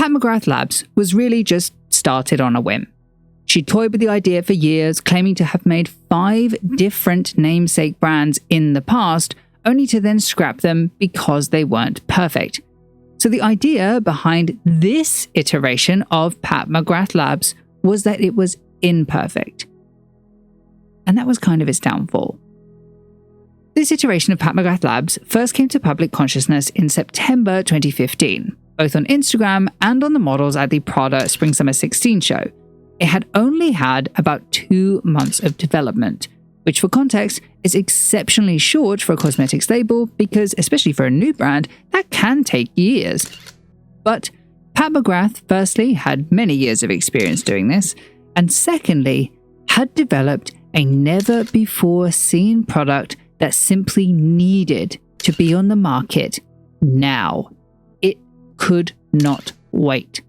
Pat McGrath Labs was really just started on a whim. She toyed with the idea for years, claiming to have made 5 different namesake brands in the past, only to then scrap them because they weren't perfect. So the idea behind this iteration of Pat McGrath Labs was that it was imperfect. And that was kind of its downfall. This iteration of Pat McGrath Labs first came to public consciousness in September 2015, both on Instagram and on the models at the Prada Spring Summer 16 show. It had only had about 2 months of development, which for context is exceptionally short for a cosmetics label because, especially for a new brand, that can take years. But Pat McGrath firstly had many years of experience doing this, and secondly, had developed a never-before-seen product that simply needed to be on the market now. It could not wait.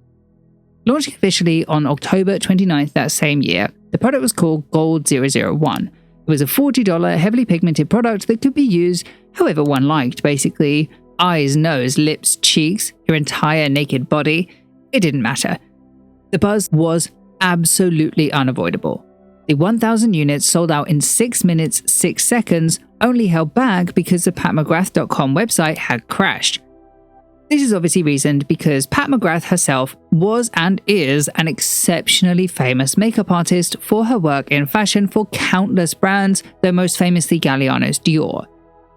Launching officially on October 29th that same year, the product was called Gold 001. It was a $40 heavily pigmented product that could be used however one liked, basically. Eyes, nose, lips, cheeks, your entire naked body. It didn't matter. The buzz was absolutely unavoidable. The 1,000 units sold out in 6 minutes, 6 seconds, only held back because the patmcgrath.com website had crashed. This is obviously reasoned because Pat McGrath herself was and is an exceptionally famous makeup artist for her work in fashion for countless brands, though most famously Galliano's Dior.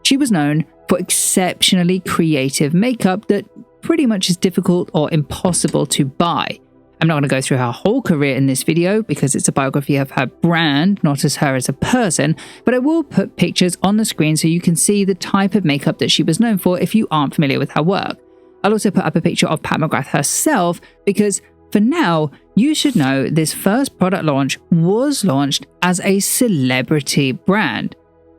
She was known for exceptionally creative makeup that pretty much is difficult or impossible to buy. I'm not going to go through her whole career in this video because it's a biography of her brand, not as her as a person, but I will put pictures on the screen so you can see the type of makeup that she was known for if you aren't familiar with her work. I'll also put up a picture of Pat McGrath herself because, for now, you should know this first product launch was launched as a celebrity brand.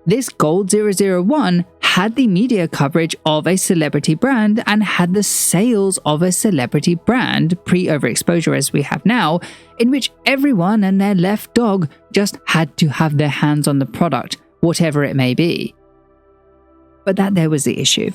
This Gold 001 had the media coverage of a celebrity brand and had the sales of a celebrity brand, pre-overexposure as we have now, in which everyone and their left dog just had to have their hands on the product, whatever it may be. But that there was the issue.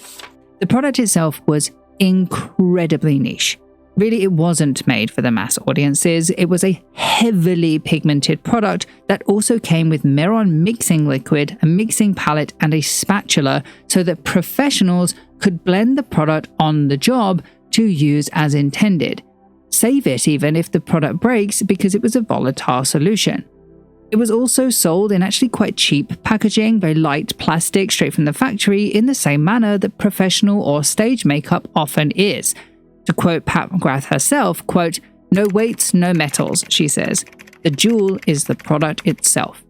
The product itself was incredibly niche. Really, it wasn't made for the mass audiences. It was a heavily pigmented product that also came with Miron mixing liquid, a mixing palette, and a spatula so that professionals could blend the product on the job to use as intended. Save it even if the product breaks because it was a volatile solution. It was also sold in actually quite cheap packaging, very light plastic straight from the factory in the same manner that professional or stage makeup often is. To quote Pat McGrath herself, quote, "No weights, no metals," she says. The jewel is the product itself.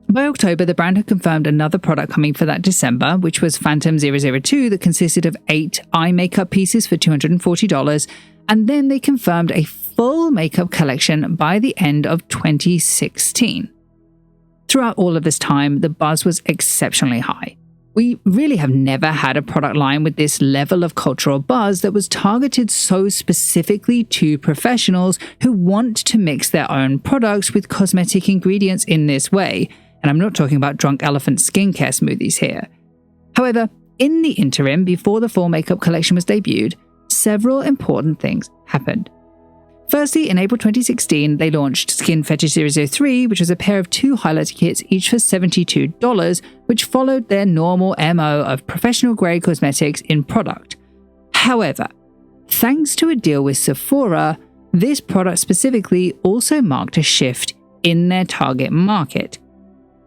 By October, the brand had confirmed another product coming for that December, which was Phantom 002 that consisted of 8 eye makeup pieces for $240, and then they confirmed a full makeup collection by the end of 2016. Throughout all of this time, the buzz was exceptionally high. We really have never had a product line with this level of cultural buzz that was targeted so specifically to professionals who want to mix their own products with cosmetic ingredients in this way. And I'm not talking about drunk elephant skincare smoothies here. However, in the interim, before the full makeup collection was debuted, several important things happened. Firstly, in April 2016, they launched Skin Fetish 003, which was a pair of 2 highlighter kits, each for $72, which followed their normal MO of professional-grade cosmetics in product. However, thanks to a deal with Sephora, this product specifically also marked a shift in their target market.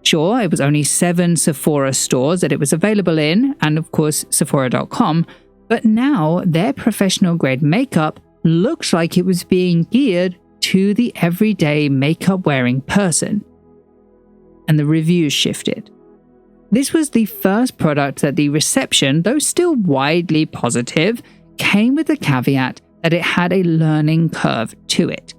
Sure, it was only 7 Sephora stores that it was available in, and of course Sephora.com, but now their professional-grade makeup looked like it was being geared to the everyday makeup-wearing person. And the reviews shifted. This was the first product that the reception, though still widely positive, came with the caveat that it had a learning curve to it.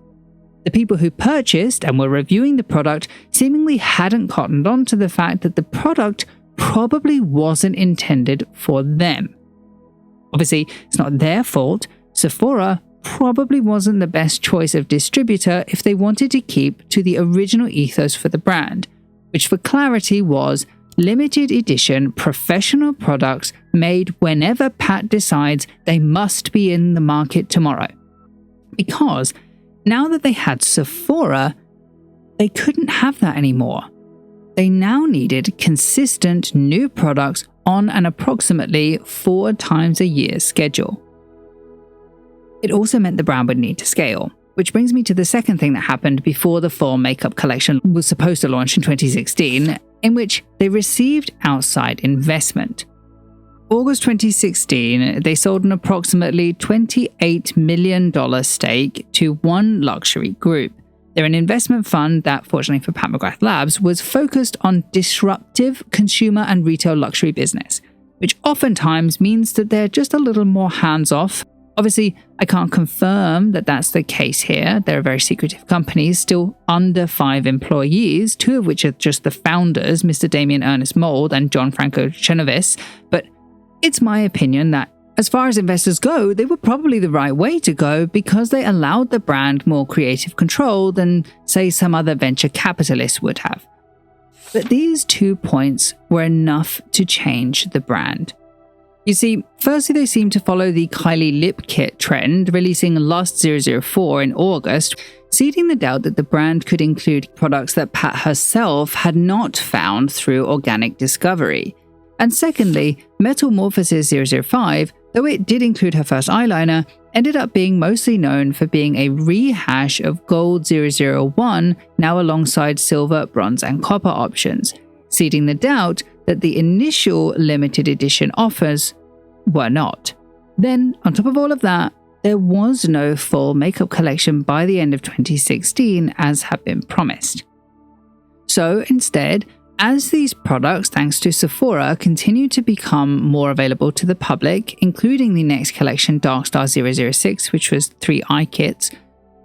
The people who purchased and were reviewing the product seemingly hadn't cottoned on to the fact that the product probably wasn't intended for them. Obviously, it's not their fault. Sephora probably wasn't the best choice of distributor if they wanted to keep to the original ethos for the brand, which for clarity was limited edition professional products made whenever Pat decides they must be in the market tomorrow. Because now that they had Sephora, they couldn't have that anymore. They now needed consistent new products on an approximately 4 times a year schedule. It also meant the brand would need to scale, which brings me to the second thing that happened before the fall makeup collection was supposed to launch in 2016, in which they received outside investment. August 2016, they sold an approximately $28 million stake to one luxury group. They're an investment fund that, fortunately for Pat McGrath Labs, was focused on disruptive consumer and retail luxury business, which oftentimes means that they're just a little more hands-off. Obviously, I can't confirm that that's the case here. They're a very secretive company, still under 5 employees, 2 of which are just the founders, Mr. Damien Ernest Mold and John Franco Chenoweth. But it's my opinion that as far as investors go, they were probably the right way to go because they allowed the brand more creative control than, say, some other venture capitalists would have. But these 2 points were enough to change the brand. You see, firstly, they seemed to follow the Kylie lip kit trend, releasing Lust 004 in August, seeding the doubt that the brand could include products that Pat herself had not found through organic discovery. And secondly, Metamorphosis 005, though it did include her first eyeliner, ended up being mostly known for being a rehash of Gold 001, now alongside silver, bronze, and copper options, seeding the doubt that the initial limited edition offers were not. Then, on top of all of that, there was no full makeup collection by the end of 2016 as had been promised. So instead, as these products, thanks to Sephora, continue to become more available to the public, including the next collection Dark Star 006, which was 3 eye kits,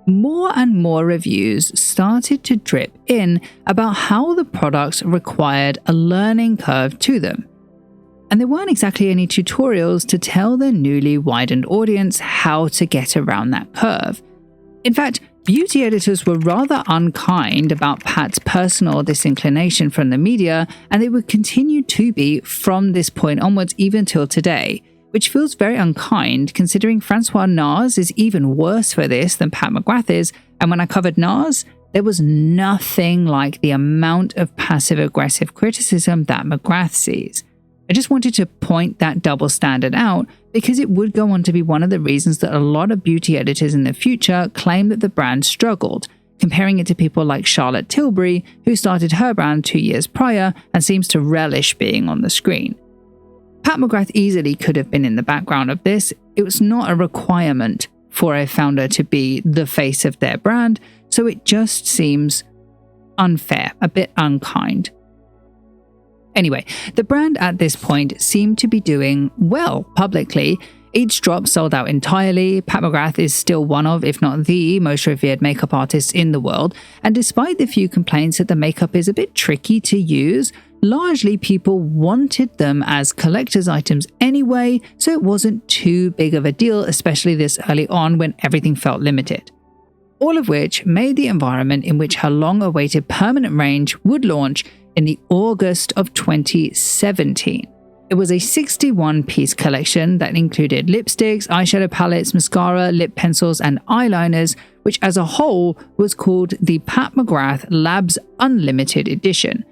more and more reviews started to drip in about how the products required a learning curve to them. And there weren't exactly any tutorials to tell the newly widened audience how to get around that curve. In fact, beauty editors were rather unkind about Pat's personal disinclination from the media, and they would continue to be from this point onwards even till today, which feels very unkind considering Francois Nars is even worse for this than Pat McGrath is, and when I covered Nars, there was nothing like the amount of passive-aggressive criticism that McGrath sees. I just wanted to point that double standard out because it would go on to be one of the reasons that a lot of beauty editors in the future claim that the brand struggled, comparing it to people like Charlotte Tilbury, who started her brand 2 years prior and seems to relish being on the screen. Pat McGrath easily could have been in the background of this. It was not a requirement for a founder to be the face of their brand, so it just seems unfair, a bit unkind. Anyway, the brand at this point seemed to be doing well publicly. Each drop sold out entirely. Pat McGrath is still one of, if not the, most revered makeup artists in the world, and despite the few complaints that the makeup is a bit tricky to use, largely people wanted them as collector's items anyway, so it wasn't too big of a deal, especially this early on when everything felt limited. All of which made the environment in which her long-awaited permanent range would launch in the August of 2017. It was a 61-piece collection that included lipsticks, eyeshadow palettes, mascara, lip pencils, and eyeliners, which as a whole was called the Pat McGrath Labs Unlimited Edition.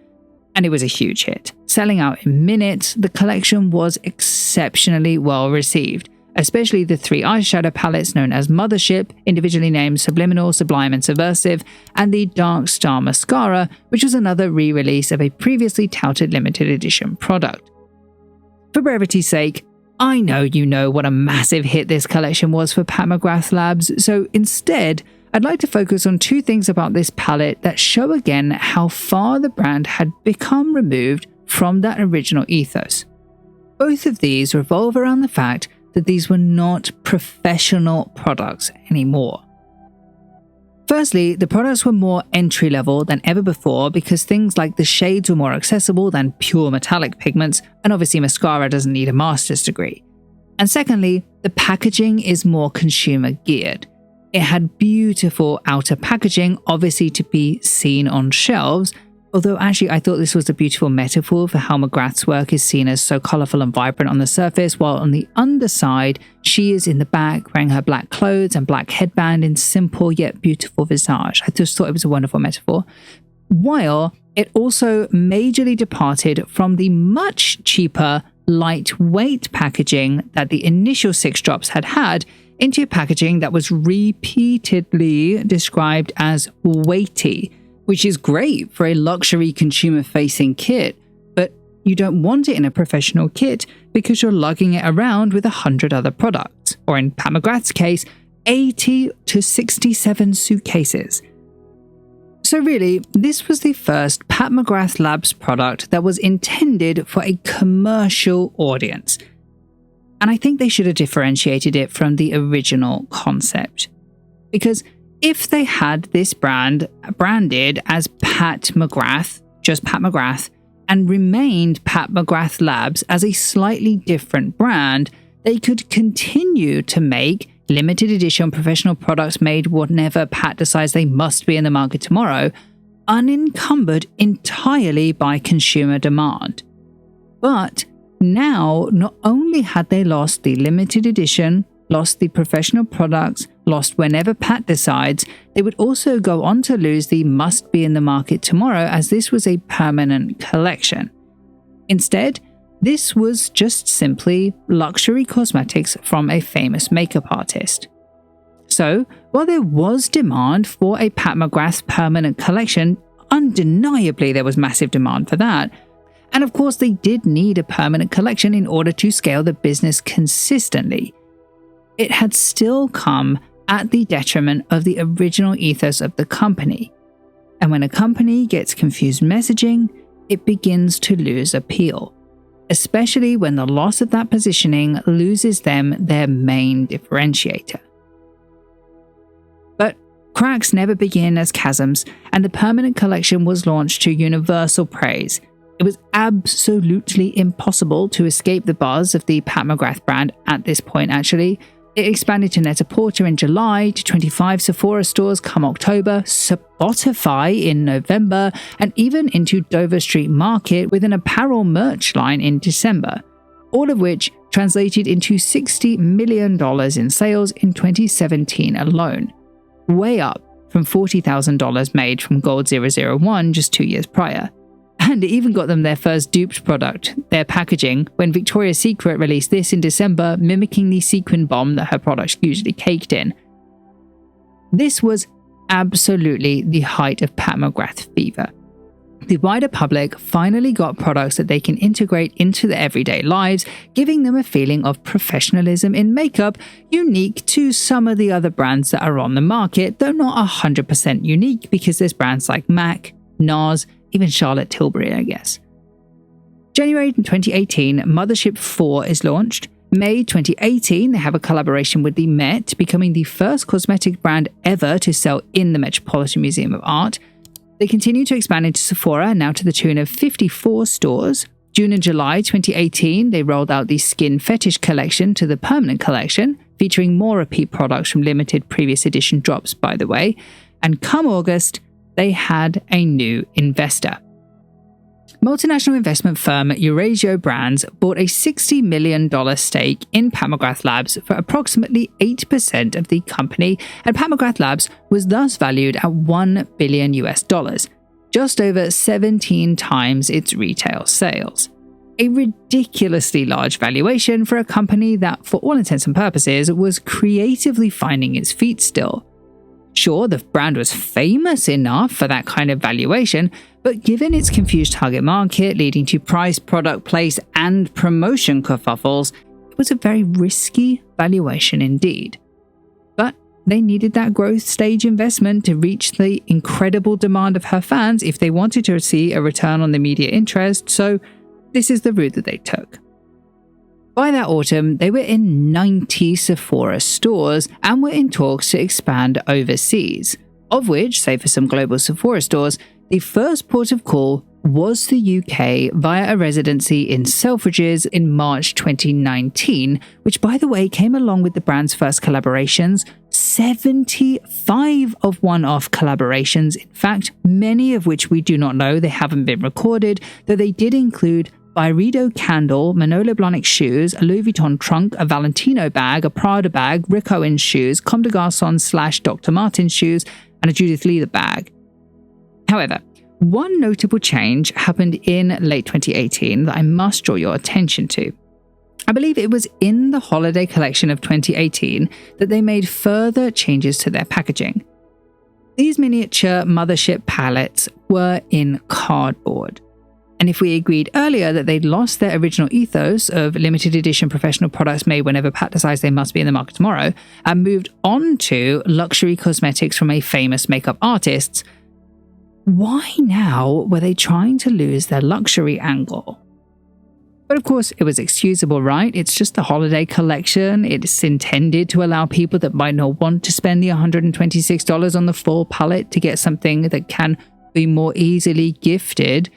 And it was a huge hit. Selling out in minutes, the collection was exceptionally well received, especially the 3 eyeshadow palettes known as Mothership, individually named Subliminal, Sublime, and Subversive, and the Dark Star Mascara, which was another re-release of a previously touted limited edition product. For brevity's sake, I know you know what a massive hit this collection was for Pat McGrath Labs, so instead, I'd like to focus on 2 things about this palette that show again how far the brand had become removed from that original ethos. Both of these revolve around the fact that these were not professional products anymore. Firstly, the products were more entry-level than ever before because things like the shades were more accessible than pure metallic pigments, and obviously mascara doesn't need a master's degree. And secondly, the packaging is more consumer-geared. It had beautiful outer packaging, obviously to be seen on shelves, Although actually I thought this was a beautiful metaphor for how McGrath's work is seen as so colourful and vibrant on the surface, while on the underside, she is in the back wearing her black clothes and black headband in simple yet beautiful visage. I just thought it was a wonderful metaphor. While it also majorly departed from the much cheaper, lightweight packaging that the initial 6 drops had into packaging that was repeatedly described as weighty, which is great for a luxury consumer-facing kit, but you don't want it in a professional kit because you're lugging it around with 100 other products, or in Pat McGrath's case, 80 to 67 suitcases. So really, this was the first Pat McGrath Labs product that was intended for a commercial audience. And I think they should have differentiated it from the original concept. Because if they had this brand branded as Pat McGrath, just Pat McGrath, and remained Pat McGrath Labs as a slightly different brand, they could continue to make limited edition professional products made whenever Pat decides they must be in the market tomorrow, unencumbered entirely by consumer demand. But now, not only had they lost the limited edition, lost the professional products, lost whenever Pat decides, they would also go on to lose the must be in the market tomorrow, as this was a permanent collection. Instead, this was just simply luxury cosmetics from a famous makeup artist. So, while there was demand for a Pat McGrath permanent collection, undeniably there was massive demand for that. And of course, they did need a permanent collection in order to scale the business consistently. It had still come at the detriment of the original ethos of the company. And when a company gets confused messaging, it begins to lose appeal, especially when the loss of that positioning loses them their main differentiator. But cracks never begin as chasms, and the permanent collection was launched to universal praise. It was absolutely impossible to escape the buzz of the Pat McGrath brand at this point, actually. It expanded to Net-a-Porter in July, to 25 Sephora stores come October, Spotify in November, and even into Dover Street Market with an apparel merch line in December, all of which translated into $60 million in sales in 2017 alone, way up from $40,000 made from Gold 001 just 2 years prior. And it even got them their first duped product, their packaging, when Victoria's Secret released this in December, mimicking the sequin bomb that her products usually caked in. This was absolutely the height of Pat McGrath fever. The wider public finally got products that they can integrate into their everyday lives, giving them a feeling of professionalism in makeup unique to some of the other brands that are on the market, though not 100% unique, because there's brands like MAC, NARS, even Charlotte Tilbury, I guess. January 2018, Mothership 4 is launched. May 2018, they have a collaboration with the Met, becoming the first cosmetic brand ever to sell in the Metropolitan Museum of Art. They continue to expand into Sephora, now to the tune of 54 stores. June and July 2018, they rolled out the Skin Fetish collection to the permanent collection, featuring more repeat products from limited previous edition drops, by the way. And come August, they had a new investor. Multinational investment firm Eurazeo Brands bought a $60 million stake in Pat McGrath Labs for approximately 8% of the company, and Pat McGrath Labs was thus valued at $1 billion, just over 17 times its retail sales. A ridiculously large valuation for a company that, for all intents and purposes, was creatively finding its feet still. Sure, the brand was famous enough for that kind of valuation, but given its confused target market leading to price, product place, and promotion kerfuffles, it was a very risky valuation indeed. But they needed that growth stage investment to reach the incredible demand of her fans if they wanted to see a return on the media interest, so this is the route that they took. By that autumn, they were in 90 Sephora stores and were in talks to expand overseas, of which, save for some global Sephora stores, the first port of call was the UK via a residency in Selfridges in March 2019, which by the way came along with the brand's first collaborations, 75 of one-off collaborations, in fact, many of which we do not know, they haven't been recorded, though they did include Byredo candle, Manolo Blahnik shoes, a Louis Vuitton trunk, a Valentino bag, a Prada bag, Rick Owens shoes, Comme des Garçons / Dr. Martens shoes, and a Judith Leather bag. However, one notable change happened in late 2018 that I must draw your attention to. I believe it was in the holiday collection of 2018 that they made further changes to their packaging. These miniature mothership pallets were in cardboard. And if we agreed earlier that they'd lost their original ethos of limited edition professional products made whenever Pat decides they must be in the market tomorrow, and moved on to luxury cosmetics from a famous makeup artist, why now were they trying to lose their luxury angle? But of course, it was excusable, right? It's just a holiday collection. It's intended to allow people that might not want to spend the $126 on the full palette to get something that can be more easily gifted.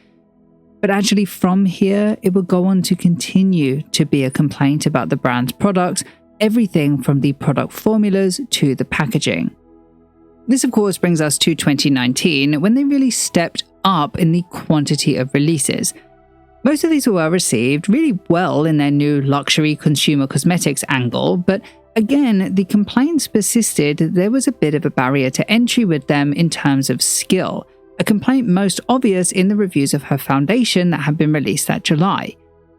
But actually from here, it will go on to continue to be a complaint about the brand's products, everything from the product formulas to the packaging. This of course brings us to 2019, when they really stepped up in the quantity of releases. Most of these were well received, really well in their new luxury consumer cosmetics angle, but again, the complaints persisted that there was a bit of a barrier to entry with them in terms of skill. A complaint most obvious in the reviews of her foundation that had been released that July,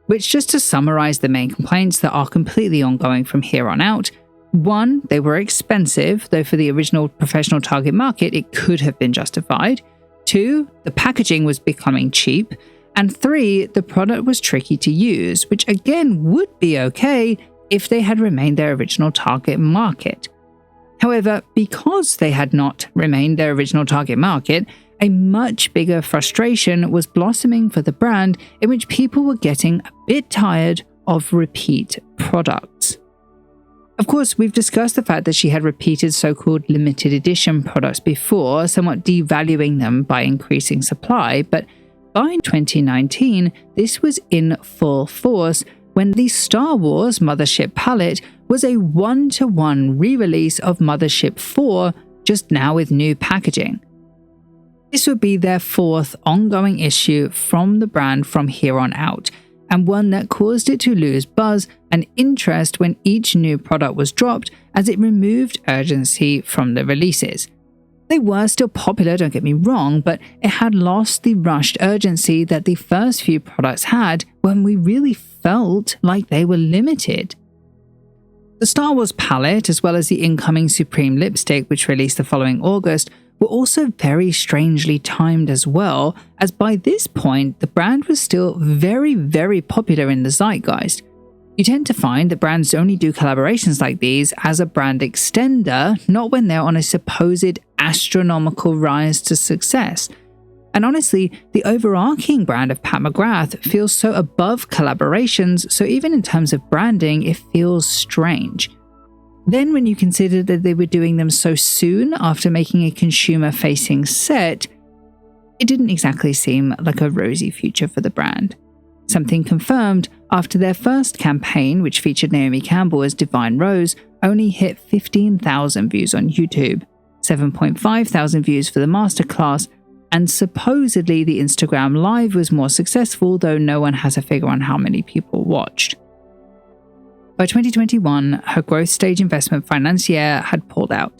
which, just to summarize the main complaints that are completely ongoing from here on out: 1, they were expensive, though for the original professional target market it could have been justified. 2, the packaging was becoming cheap. And 3, the product was tricky to use, which again would be okay if they had remained their original target market. However, because they had not remained their original target market, a much bigger frustration was blossoming for the brand, in which people were getting a bit tired of repeat products. Of course, we've discussed the fact that she had repeated so-called limited edition products before, somewhat devaluing them by increasing supply, but by 2019, this was in full force when the Star Wars Mothership palette was a 1-to-1 re-release of Mothership 4, just now with new packaging. This would be their 4th ongoing issue from the brand from here on out, and one that caused it to lose buzz and interest when each new product was dropped, as it removed urgency from the releases. They were still popular, don't get me wrong, but it had lost the rushed urgency that the first few products had when we really felt like they were limited. The Star Wars palette, as well as the incoming Supreme lipstick, which released the following August, were also very strangely timed as well, as by this point the brand was still very, very popular in the zeitgeist. You tend to find that brands only do collaborations like these as a brand extender, not when they're on a supposed astronomical rise to success. And honestly, the overarching brand of Pat McGrath feels so above collaborations, so even in terms of branding, it feels strange. Then when you consider that they were doing them so soon after making a consumer-facing set, it didn't exactly seem like a rosy future for the brand. Something confirmed after their first campaign, which featured Naomi Campbell as Divine Rose, only hit 15,000 views on YouTube, 7,500 views for the masterclass, and supposedly the Instagram Live was more successful, though no one has a figure on how many people watched. By 2021, her growth stage investment financier had pulled out,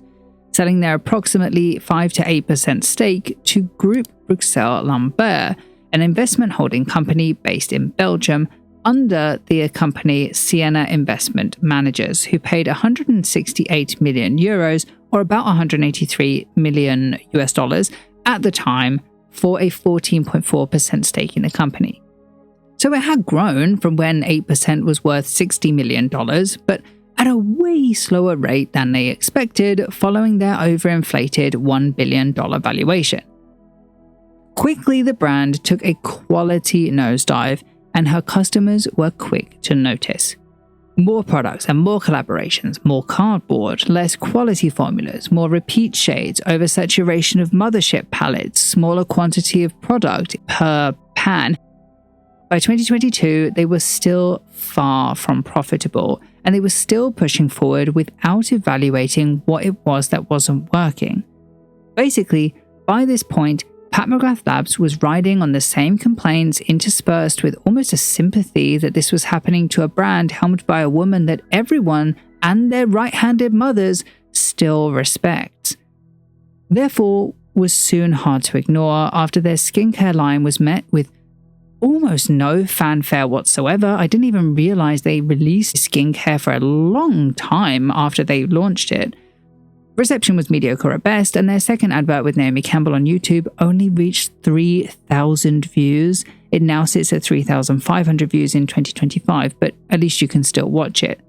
selling their approximately 5 to 8% stake to Groupe Bruxelles Lambert, an investment holding company based in Belgium, under the company Sienna Investment Managers, who paid 168 million euros, or about 183 million US dollars at the time, for a 14.4% stake in the company. So it had grown from when 8% was worth $60 million, but at a way slower rate than they expected, following their overinflated $1 billion valuation. Quickly, the brand took a quality nosedive, and her customers were quick to notice. More products and more collaborations, more cardboard, less quality formulas, more repeat shades, oversaturation of mothership palettes, smaller quantity of product per pan. By 2022, they were still far from profitable, and they were still pushing forward without evaluating what it was that wasn't working. Basically, by this point, Pat McGrath Labs was riding on the same complaints interspersed with almost a sympathy that this was happening to a brand helmed by a woman that everyone and their right-handed mothers still respect. Therefore, was soon hard to ignore after their skincare line was met with almost no fanfare whatsoever. I didn't even realize they released skincare for a long time after they launched it. Reception was mediocre at best, and their second advert with Naomi Campbell on YouTube only reached 3,000 views. It now sits at 3,500 views in 2025, but at least you can still watch it.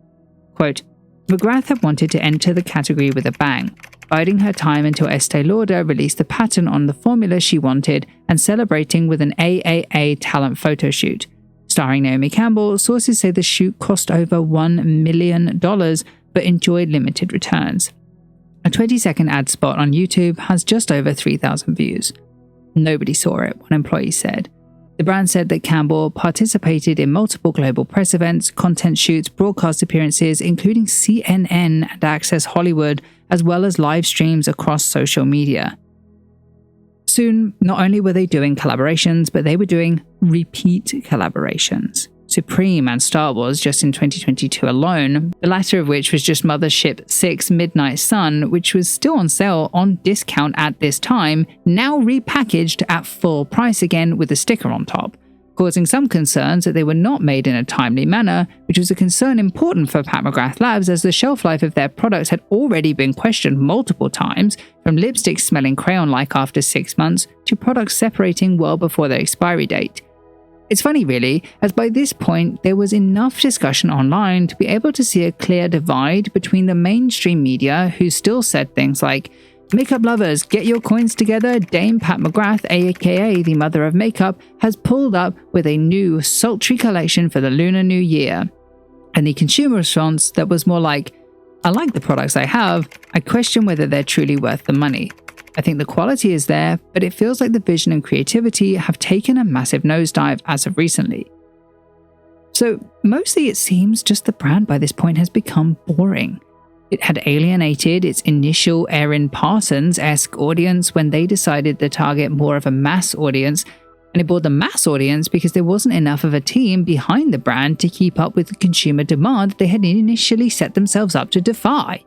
Quote, McGrath had wanted to enter the category with a bang, biding her time until Estee Lauder released the patent on the formula she wanted and celebrating with an AAA talent photo shoot. Starring Naomi Campbell, sources say the shoot cost over $1 million but enjoyed limited returns. A 20-second ad spot on YouTube has just over 3,000 views. Nobody saw it, one employee said. The brand said that Campbell participated in multiple global press events, content shoots, broadcast appearances, including CNN and Access Hollywood, as well as live streams across social media. Soon, not only were they doing collaborations, but they were doing repeat collaborations. Supreme and Star Wars just in 2022 alone, the latter of which was just Mothership 6 Midnight Sun, which was still on sale on discount at this time, now repackaged at full price again with a sticker on top, causing some concerns that they were not made in a timely manner, which was a concern important for Pat McGrath Labs as the shelf life of their products had already been questioned multiple times, from lipsticks smelling crayon-like after 6 months to products separating well before their expiry date. It's funny really, as by this point there was enough discussion online to be able to see a clear divide between the mainstream media, who still said things like, "Makeup lovers, get your coins together, Dame Pat McGrath, aka the mother of makeup, has pulled up with a new sultry collection for the Lunar New Year," and the consumer response that was more like, "I like the products I have, I question whether they're truly worth the money. I think the quality is there, but it feels like the vision and creativity have taken a massive nosedive as of recently." So mostly it seems just the brand by this point has become boring. It had alienated its initial Erin Parsons-esque audience when they decided to target more of a mass audience, and it bored the mass audience because there wasn't enough of a team behind the brand to keep up with the consumer demand they had initially set themselves up to defy.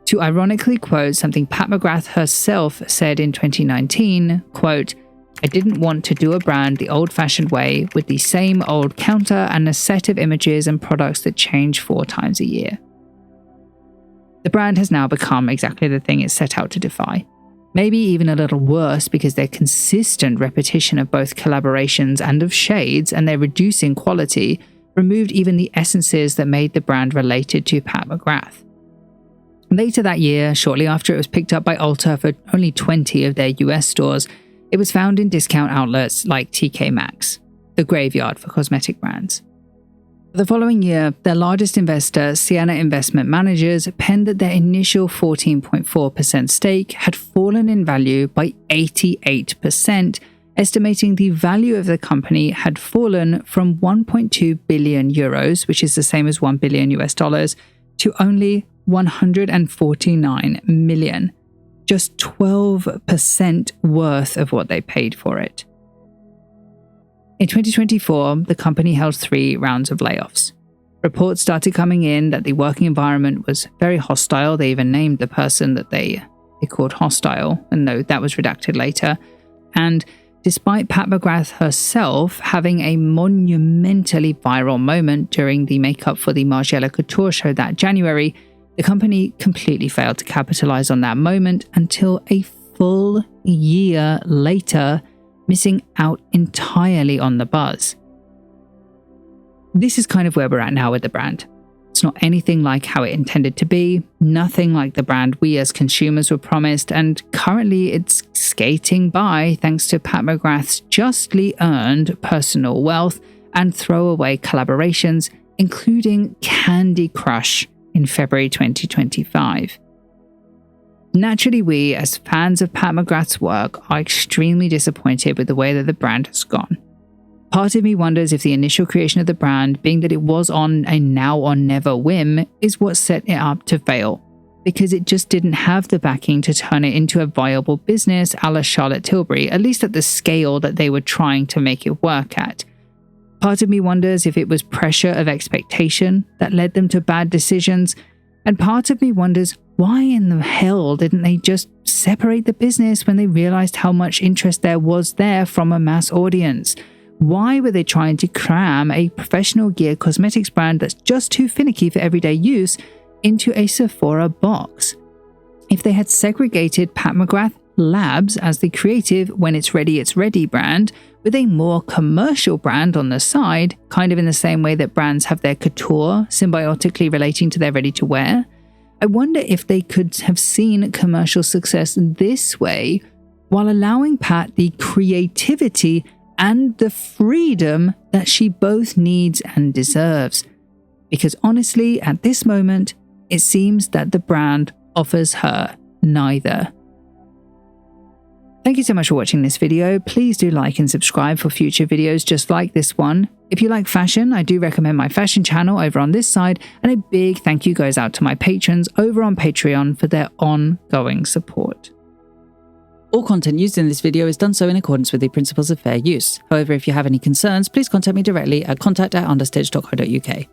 To ironically quote something Pat McGrath herself said in 2019, quote, "I didn't want to do a brand the old-fashioned way with the same old counter and a set of images and products that change 4 times a year." The brand has now become exactly the thing it set out to defy. Maybe even a little worse because their consistent repetition of both collaborations and of shades and their reducing quality removed even the essences that made the brand related to Pat McGrath. Later that year, shortly after it was picked up by Ulta for only 20 of their US stores, it was found in discount outlets like TK Maxx, the graveyard for cosmetic brands. The following year, their largest investor, Sienna Investment Managers, penned that their initial 14.4% stake had fallen in value by 88%, estimating the value of the company had fallen from 1.2 billion euros, which is the same as $1 billion US, to only 149 million, just 12% worth of what they paid for it. In 2024, the company held 3 rounds of layoffs. Reports started coming in that the working environment was very hostile. They even named the person that they called hostile, and though that was redacted later. And despite Pat McGrath herself having a monumentally viral moment during the makeup for the Margiela Couture show that January, the company completely failed to capitalize on that moment until a full year later, missing out entirely on the buzz. This is kind of where we're at now with the brand. It's not anything like how it intended to be, nothing like the brand we as consumers were promised, and currently it's skating by thanks to Pat McGrath's justly earned personal wealth and throwaway collaborations, including Candy Crush in February 2025. Naturally, we, as fans of Pat McGrath's work, are extremely disappointed with the way that the brand has gone. Part of me wonders if the initial creation of the brand, being that it was on a now or never whim, is what set it up to fail, because it just didn't have the backing to turn it into a viable business a la Charlotte Tilbury, at least at the scale that they were trying to make it work at. Part of me wonders if it was pressure of expectation that led them to bad decisions, and part of me wonders why in the hell didn't they just separate the business when they realized how much interest there was there from a mass audience? Why were they trying to cram a professional gear cosmetics brand that's just too finicky for everyday use into a Sephora box? If they had segregated Pat McGrath Labs as the creative when it's ready brand, with a more commercial brand on the side, kind of in the same way that brands have their couture symbiotically relating to their ready-to-wear, I wonder if they could have seen commercial success this way while allowing Pat the creativity and the freedom that she both needs and deserves. Because honestly, at this moment, it seems that the brand offers her neither. Thank you so much for watching this video. Please do like and subscribe for future videos just like this one. If you like fashion, I do recommend my fashion channel over on this side, and a big thank you goes out to my patrons over on Patreon for their ongoing support. All content used in this video is done so in accordance with the principles of fair use. However, if you have any concerns, please contact me directly at contact@understitch.co.uk.